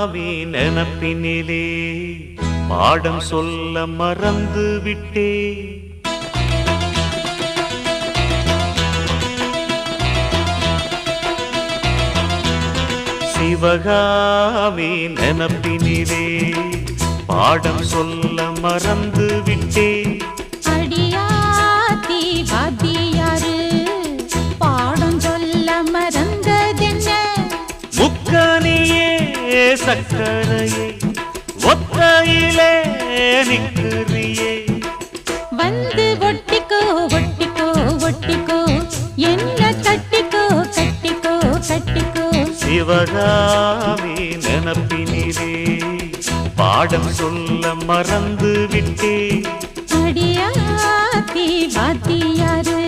நினப்பினிலே பாடம் சொல்ல மறந்து விட்டே. சிவகாமி நினப்பினிலே பாடம் சொல்ல மறந்து விட்டே. அடியாத்தி வாத்தியாரு பாடம் சொல்ல மறந்ததென்ன? முக்கனியே சக்கரையே ஒத்தையிலே நிற்கிறியே. வந்து ஒட்டிக்கோ ஒட்டிக்கோ ஒட்டிக்கோ, என்ன கட்டிக்கோ கட்டிக்கோ கட்டிக்கோ. சிவகாமி நினப்பினிலே பாடம் சொல்ல மறந்து விட்டே. அடியாத்தி வாத்தியாரு